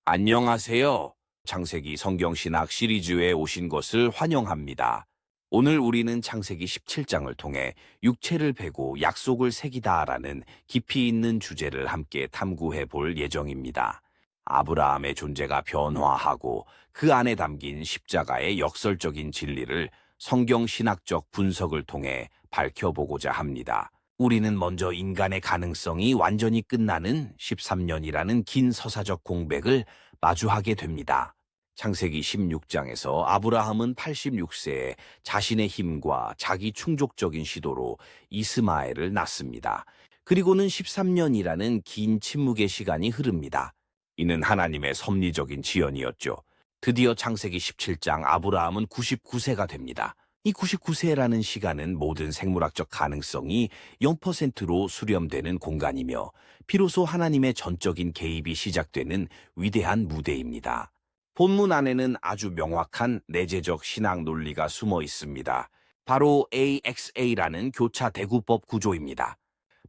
안녕하세요. 창세기 성경신학 시리즈에 오신 것을 환영합니다. 오늘 우리는 창세기 17장을 통해 육체를 베고 약속을 새기다라는 깊이 있는 주제를 함께 탐구해 볼 예정입니다. 아브라함의 존재가 변화하고 그 안에 담긴 십자가의 역설적인 진리를 성경신학적 분석을 통해 밝혀보고자 합니다. 우리는 먼저 인간의 가능성이 완전히 끝나는 13년이라는 긴 서사적 공백을 마주하게 됩니다. 창세기 16장에서 아브라함은 86세에 자신의 힘과 자기 충족적인 시도로 이스마엘을 낳습니다. 그리고는 13년이라는 긴 침묵의 시간이 흐릅니다. 이는 하나님의 섭리적인 지연이었죠. 드디어 창세기 17장 아브라함은 99세가 됩니다. 이 99세라는 시간은 모든 생물학적 가능성이 0%로 수렴되는 공간이며 비로소 하나님의 전적인 개입이 시작되는 위대한 무대입니다. 본문 안에는 아주 명확한 내재적 신학 논리가 숨어 있습니다. 바로 AXA라는 교차 대구법 구조입니다.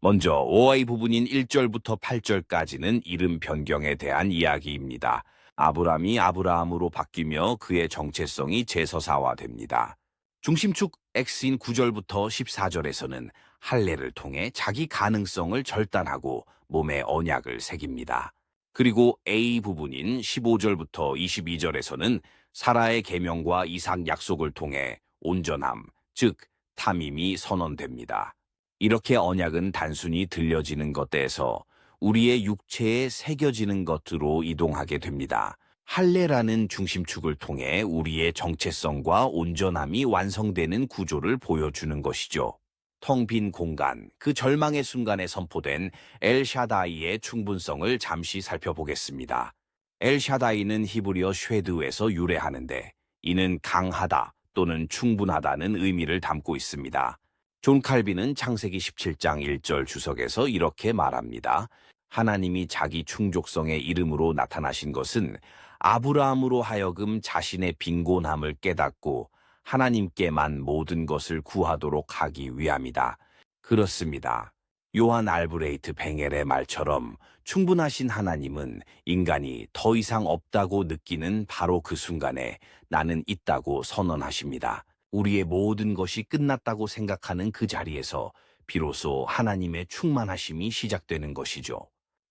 먼저 OI 부분인 1절부터 8절까지는 이름 변경에 대한 이야기입니다. 아브람이 아브라함으로 바뀌며 그의 정체성이 재서사화됩니다. 중심축 X인 9절부터 14절에서는 할례를 통해 자기 가능성을 절단하고 몸에 언약을 새깁니다. 그리고 A 부분인 15절부터 22절에서는 사라의 계명과 이삭 약속을 통해 온전함, 즉 탐임이 선언됩니다. 이렇게 언약은 단순히 들려지는 것에서 우리의 육체에 새겨지는 것으로 이동하게 됩니다. 할례라는 중심축을 통해 우리의 정체성과 온전함이 완성되는 구조를 보여주는 것이죠. 텅 빈 공간, 그 절망의 순간에 선포된 엘샤다이의 충분성을 잠시 살펴보겠습니다. 엘샤다이는 히브리어 쉐드에서 유래하는데 이는 강하다 또는 충분하다는 의미를 담고 있습니다. 존 칼빈은 창세기 17장 1절 주석에서 이렇게 말합니다. 하나님이 자기 충족성의 이름으로 나타나신 것은 아브라함으로 하여금 자신의 빈곤함을 깨닫고 하나님께만 모든 것을 구하도록 하기 위함이다. 그렇습니다. 요한 알브레이트 뱅엘의 말처럼 충분하신 하나님은 인간이 더 이상 없다고 느끼는 바로 그 순간에 나는 있다고 선언하십니다. 우리의 모든 것이 끝났다고 생각하는 그 자리에서 비로소 하나님의 충만하심이 시작되는 것이죠.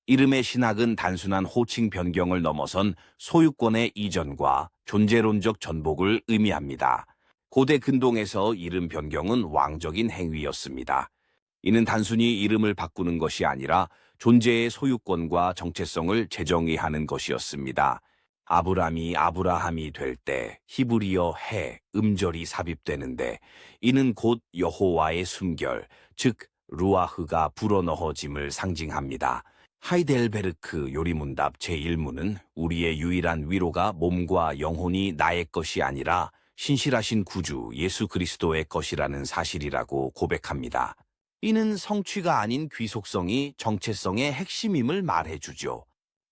이름의 신학은 단순한 호칭 변경을 넘어선 소유권의 이전과 존재론적 전복을 의미합니다. 고대 근동에서 이름 변경은 왕적인 행위였습니다. 이는 단순히 이름을 바꾸는 것이 아니라 존재의 소유권과 정체성을 재정의하는 것이었습니다. 아브람이 아브라함이 될 때 히브리어 해, 음절이 삽입되는데 이는 곧 여호와의 숨결, 즉 루아흐가 불어넣어짐을 상징합니다. 하이델베르크 요리문답 제1문은 우리의 유일한 위로가 몸과 영혼이 나의 것이 아니라 신실하신 구주 예수 그리스도의 것이라는 사실이라고 고백합니다. 이는 성취가 아닌 귀속성이 정체성의 핵심임을 말해주죠.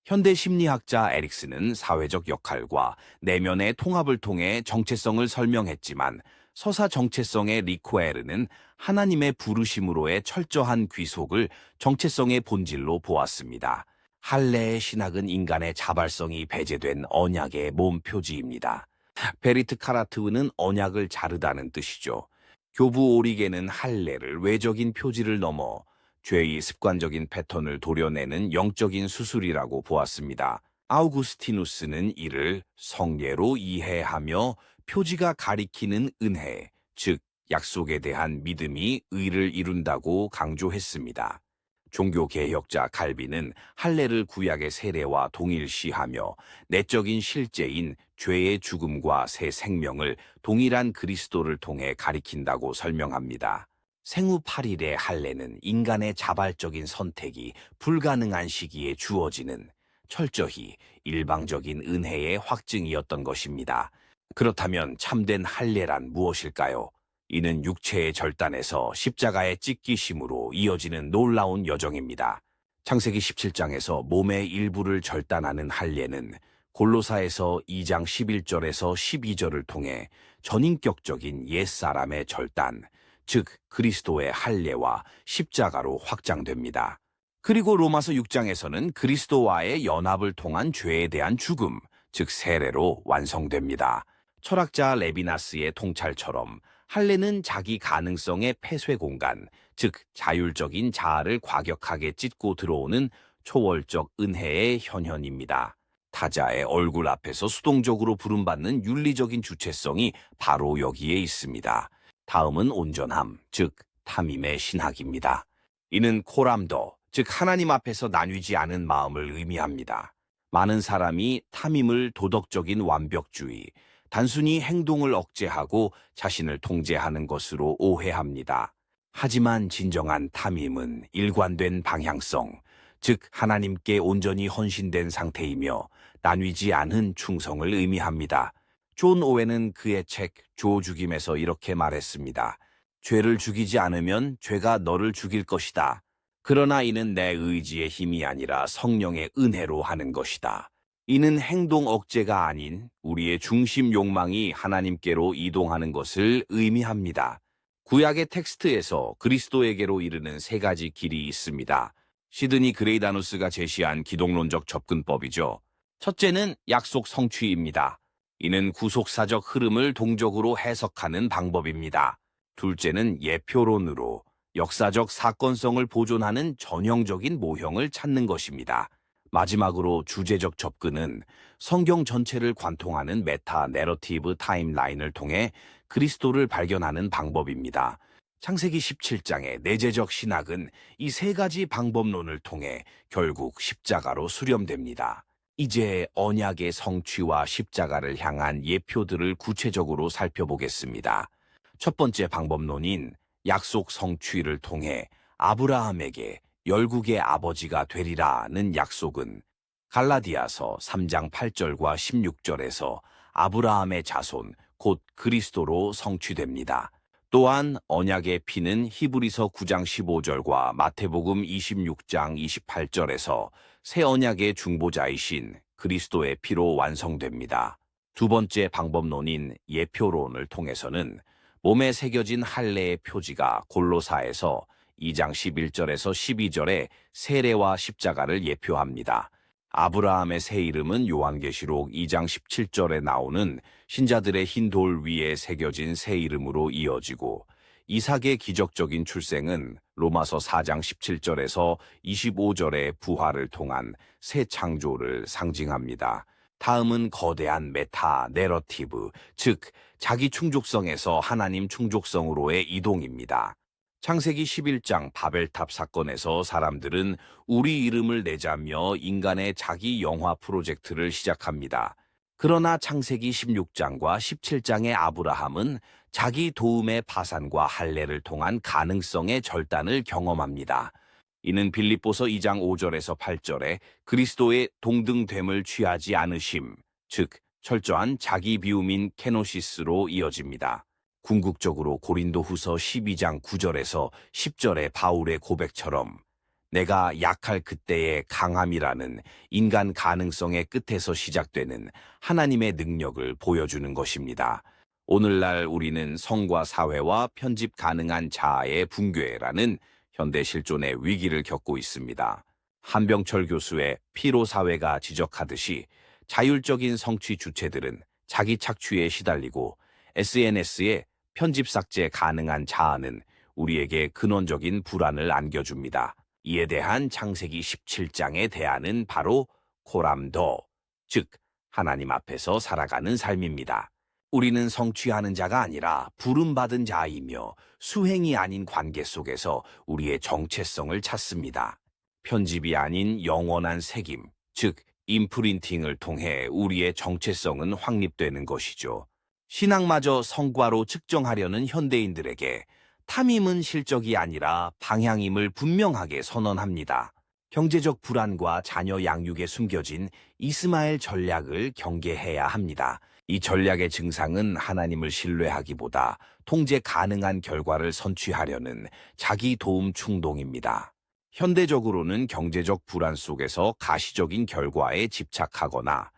현대 심리학자 에릭슨은 사회적 역할과 내면의 통합을 통해 정체성을 설명했지만 서사 정체성의 리코에르는 하나님의 부르심으로의 철저한 귀속을 정체성의 본질로 보았습니다. 할례의 신학은 인간의 자발성이 배제된 언약의 몸표지입니다. 베리트 카라트우는 언약을 자르다는 뜻이죠. 교부 오리게는 할례를 외적인 표지를 넘어 죄의 습관적인 패턴을 도려내는 영적인 수술이라고 보았습니다. 아우구스티누스는 이를 성례로 이해하며 표지가 가리키는 은혜, 즉 약속에 대한 믿음이 의를 이룬다고 강조했습니다. 종교개혁자 칼빈은 할례를 구약의 세례와 동일시하며 내적인 실제인 죄의 죽음과 새 생명을 동일한 그리스도를 통해 가리킨다고 설명합니다. 생후 8일의 할례는 인간의 자발적인 선택이 불가능한 시기에 주어지는 철저히 일방적인 은혜의 확증이었던 것입니다. 그렇다면 참된 할례란 무엇일까요? 이는 육체의 절단에서 십자가의 찢기심으로 이어지는 놀라운 여정입니다. 창세기 17장에서 몸의 일부를 절단하는 할례는 골로사에서 2장 11절에서 12절을 통해 전인격적인 옛사람의 절단, 즉 그리스도의 할례와 십자가로 확장됩니다. 그리고 로마서 6장에서는 그리스도와의 연합을 통한 죄에 대한 죽음, 즉 세례로 완성됩니다. 철학자 레비나스의 통찰처럼 할례는 자기 가능성의 폐쇄 공간, 즉 자율적인 자아를 과격하게 찢고 들어오는 초월적 은혜의 현현입니다. 타자의 얼굴 앞에서 수동적으로 부름받는 윤리적인 주체성이 바로 여기에 있습니다. 다음은 온전함, 즉 탐임의 신학입니다. 이는 코람더, 즉 하나님 앞에서 나뉘지 않은 마음을 의미합니다. 많은 사람이 탐임을 도덕적인 완벽주의, 단순히 행동을 억제하고 자신을 통제하는 것으로 오해합니다. 하지만 진정한 탐임은 일관된 방향성, 즉 하나님께 온전히 헌신된 상태이며 나뉘지 않은 충성을 의미합니다. 존 오웬은 그의 책 조 죽임에서 이렇게 말했습니다. 죄를 죽이지 않으면 죄가 너를 죽일 것이다. 그러나 이는 내 의지의 힘이 아니라 성령의 은혜로 하는 것이다. 이는 행동 억제가 아닌 우리의 중심 욕망이 하나님께로 이동하는 것을 의미합니다. 구약의 텍스트에서 그리스도에게로 이르는 세 가지 길이 있습니다. 시드니 그레이다누스가 제시한 기독론적 접근법이죠. 첫째는 약속 성취입니다. 이는 구속사적 흐름을 동적으로 해석하는 방법입니다. 둘째는 예표론으로 역사적 사건성을 보존하는 전형적인 모형을 찾는 것입니다. 마지막으로 주제적 접근은 성경 전체를 관통하는 메타 내러티브 타임라인을 통해 그리스도를 발견하는 방법입니다. 창세기 17장의 내재적 신학은 이 세 가지 방법론을 통해 결국 십자가로 수렴됩니다. 이제 언약의 성취와 십자가를 향한 예표들을 구체적으로 살펴보겠습니다. 첫 번째 방법론인 약속 성취를 통해 아브라함에게 열국의 아버지가 되리라는 약속은 갈라디아서 3장 8절과 16절에서 아브라함의 자손, 곧 그리스도로 성취됩니다. 또한 언약의 피는 히브리서 9장 15절과 마태복음 26장 28절에서 새 언약의 중보자이신 그리스도의 피로 완성됩니다. 두 번째 방법론인 예표론을 통해서는 몸에 새겨진 할례의 표지가 골로사에서 2장 11절에서 12절에 세례와 십자가를 예표합니다. 아브라함의 새 이름은 요한계시록 2장 17절에 나오는 신자들의 흰 돌 위에 새겨진 새 이름으로 이어지고, 이삭의 기적적인 출생은 로마서 4장 17절에서 25절의 부활을 통한 새 창조를 상징합니다. 다음은 거대한 메타 내러티브, 즉 자기 충족성에서 하나님 충족성으로의 이동입니다. 창세기 11장 바벨탑 사건에서 사람들은 우리 이름을 내자며 인간의 자기 영화 프로젝트를 시작합니다. 그러나 창세기 16장과 17장의 아브라함은 자기 도움의 파산과 할례를 통한 가능성의 절단을 경험합니다. 이는 빌립보서 2장 5절에서 8절에 그리스도의 동등됨을 취하지 않으심, 즉 철저한 자기 비움인 케노시스로 이어집니다. 궁극적으로 고린도후서 12장 9절에서 10절의 바울의 고백처럼 내가 약할 그때의 강함이라는 인간 가능성의 끝에서 시작되는 하나님의 능력을 보여주는 것입니다. 오늘날 우리는 성과 사회와 편집 가능한 자아의 붕괴라는 현대 실존의 위기를 겪고 있습니다. 한병철 교수의 피로 사회가 지적하듯이 자율적인 성취 주체들은 자기 착취에 시달리고 SNS에 편집 삭제 가능한 자아는 우리에게 근원적인 불안을 안겨줍니다. 이에 대한 창세기 17장의 대안은 바로 코람더, 즉 하나님 앞에서 살아가는 삶입니다. 우리는 성취하는 자가 아니라 부름받은 자이며 수행이 아닌 관계 속에서 우리의 정체성을 찾습니다. 편집이 아닌 영원한 새김, 즉 임프린팅을 통해 우리의 정체성은 확립되는 것이죠. 신앙마저 성과로 측정하려는 현대인들에게 탐임은 실적이 아니라 방향임을 분명하게 선언합니다. 경제적 불안과 자녀 양육에 숨겨진 이스마엘 전략을 경계해야 합니다. 이 전략의 증상은 하나님을 신뢰하기보다 통제 가능한 결과를 선취하려는 자기 도움 충동입니다. 현대적으로는 경제적 불안 속에서 가시적인 결과에 집착하거나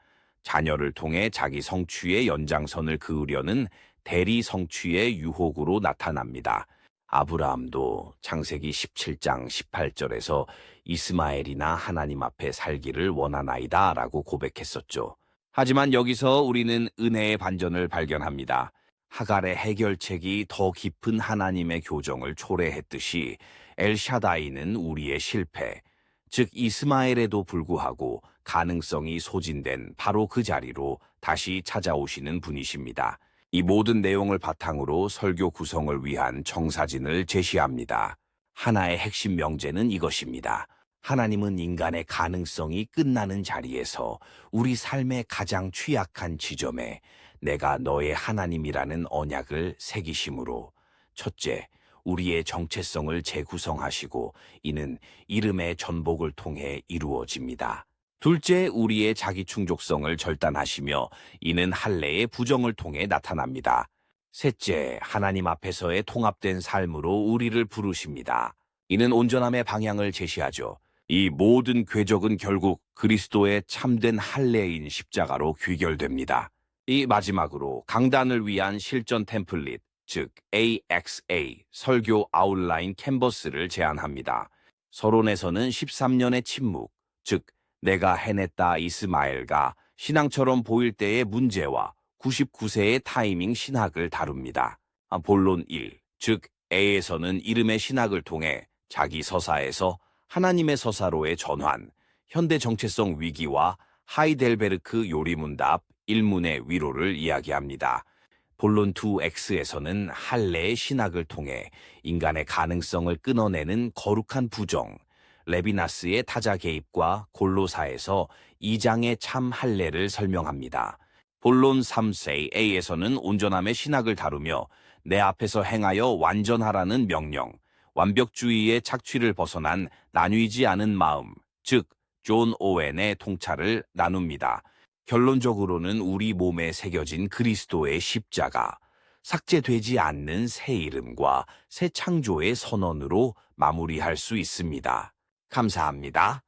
자녀를 통해 자기 성취의 연장선을 그으려는 대리 성취의 유혹으로 나타납니다. 아브라함도 창세기 17장 18절에서 이스마엘이나 하나님 앞에 살기를 원하나이다 라고 고백했었죠. 하지만 여기서 우리는 은혜의 반전을 발견합니다. 하갈의 해결책이 더 깊은 하나님의 교정을 초래했듯이 엘샤다이는 우리의 실패, 즉 이스마엘에도 불구하고 가능성이 소진된 바로 그 자리로 다시 찾아오시는 분이십니다. 이 모든 내용을 바탕으로 설교 구성을 위한 청사진을 제시합니다. 하나의 핵심 명제는 이것입니다. 하나님은 인간의 가능성이 끝나는 자리에서 우리 삶의 가장 취약한 지점에 내가 너의 하나님이라는 언약을 새기심으로 첫째, 우리의 정체성을 재구성하시고 이는 이름의 전복을 통해 이루어집니다. 둘째, 우리의 자기 충족성을 절단하시며 이는 할례의 부정을 통해 나타납니다. 셋째, 하나님 앞에서의 통합된 삶으로 우리를 부르십니다. 이는 온전함의 방향을 제시하죠. 이 모든 궤적은 결국 그리스도의 참된 할례인 십자가로 귀결됩니다. 이 마지막으로 강단을 위한 실전 템플릿, 즉 AXA 설교 아웃라인 캔버스를 제안합니다. 서론에서는 13년의 침묵, 즉 내가 해냈다 이스마엘과 신앙처럼 보일 때의 문제와 99세의 타이밍 신학을 다룹니다. 본론 1, 즉 A에서는 이름의 신학을 통해 자기 서사에서 하나님의 서사로의 전환, 현대 정체성 위기와 하이델베르크 요리문답 1문의 위로를 이야기합니다. 본론 2X에서는 할례의 신학을 통해 인간의 가능성을 끊어내는 거룩한 부정, 레비나스의 타자 개입과 골로사에서 2장의 참 할례를 설명합니다. 본론 3A에서는 온전함의 신학을 다루며 내 앞에서 행하여 완전하라는 명령, 완벽주의의 착취를 벗어난 나뉘지 않은 마음, 즉 존 오웬의 통찰을 나눕니다. 결론적으로는 우리 몸에 새겨진 그리스도의 십자가, 삭제되지 않는 새 이름과 새 창조의 선언으로 마무리할 수 있습니다. 감사합니다.